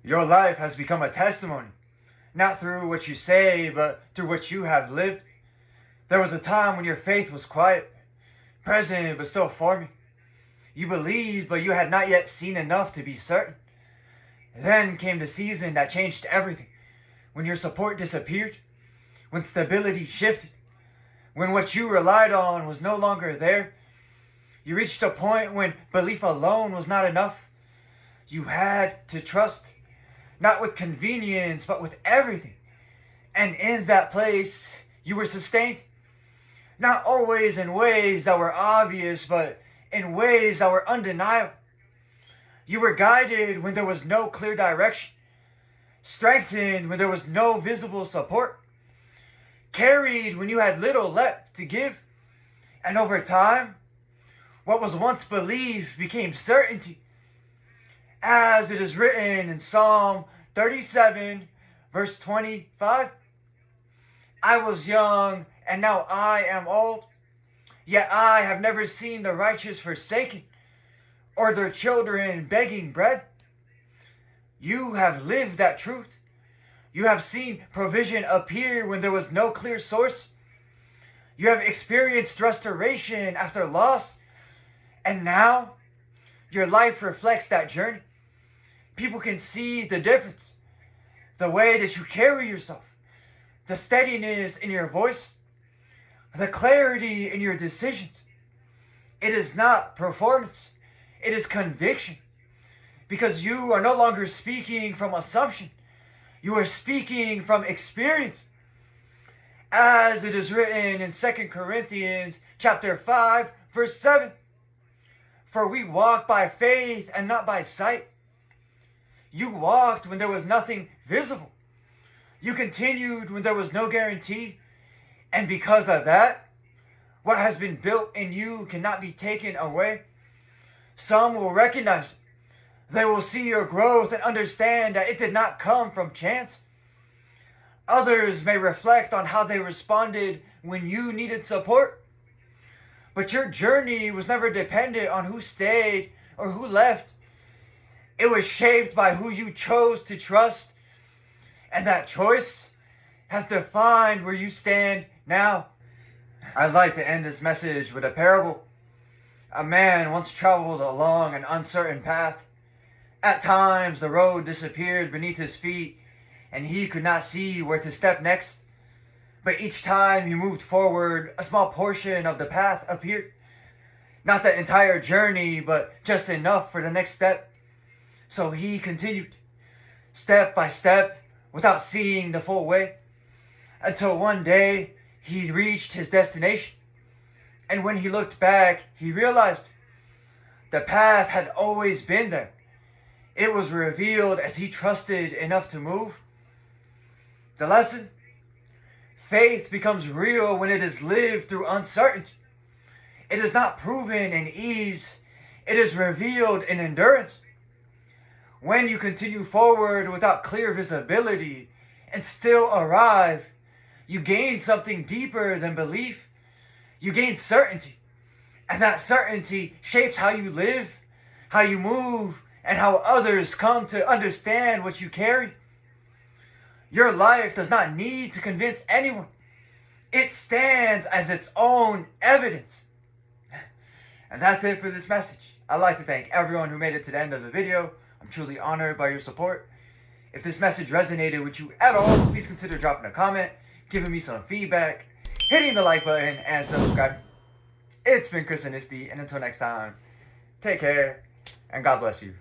Your life has become a testimony, not through what you say, but through what you have lived. There was a time when your faith was quiet, present but still forming. You believed, but you had not yet seen enough to be certain. Then came the season that changed everything, when your support disappeared, when stability shifted, when what you relied on was no longer there. You reached a point when belief alone was not enough. You had to trust, not with convenience, but with everything. And in that place, you were sustained. Not always in ways that were obvious, but in ways that were undeniable. You were guided when there was no clear direction, strengthened when there was no visible support, carried when you had little left to give. And over time, what was once belief became certainty. As it is written in Psalm 37, verse 25, I was young, and now I am old, yet I have never seen the righteous forsaken, or their children begging bread. You have lived that truth. You have seen provision appear when there was no clear source. You have experienced restoration after loss. And now, your life reflects that journey. People can see the difference. The way that you carry yourself. The steadiness in your voice. The clarity in your decisions. It is not performance. It is conviction. Because you are no longer speaking from assumption. You are speaking from experience. As it is written in 2 Corinthians chapter 5, verse 7. For we walk by faith and not by sight. You walked when there was nothing visible. You continued when there was no guarantee. And because of that, what has been built in you cannot be taken away. Some will recognize it. They will see your growth and understand that it did not come from chance. Others may reflect on how they responded when you needed support. But your journey was never dependent on who stayed or who left. It was shaped by who you chose to trust. And that choice has defined where you stand now. I'd like to end this message with a parable. A man once traveled along an uncertain path. At times, the road disappeared beneath his feet, and he could not see where to step next. But each time he moved forward, a small portion of the path appeared. Not the entire journey, but just enough for the next step. So he continued, step by step, without seeing the full way, until one day he reached his destination. And when he looked back, he realized the path had always been there. It was revealed as he trusted enough to move. The lesson? Faith becomes real when it is lived through uncertainty. It is not proven in ease. It is revealed in endurance. When you continue forward without clear visibility and still arrive, you gain something deeper than belief. You gain certainty. And that certainty shapes how you live, how you move, and how others come to understand what you carry. Your life does not need to convince anyone. It stands as its own evidence. And that's it for this message. I'd like to thank everyone who made it to the end of the video. I'm truly honored by your support. If this message resonated with you at all, please consider dropping a comment, giving me some feedback, hitting the like button, and subscribe. It's been ChrisAnesti, and until next time, take care, and God bless you.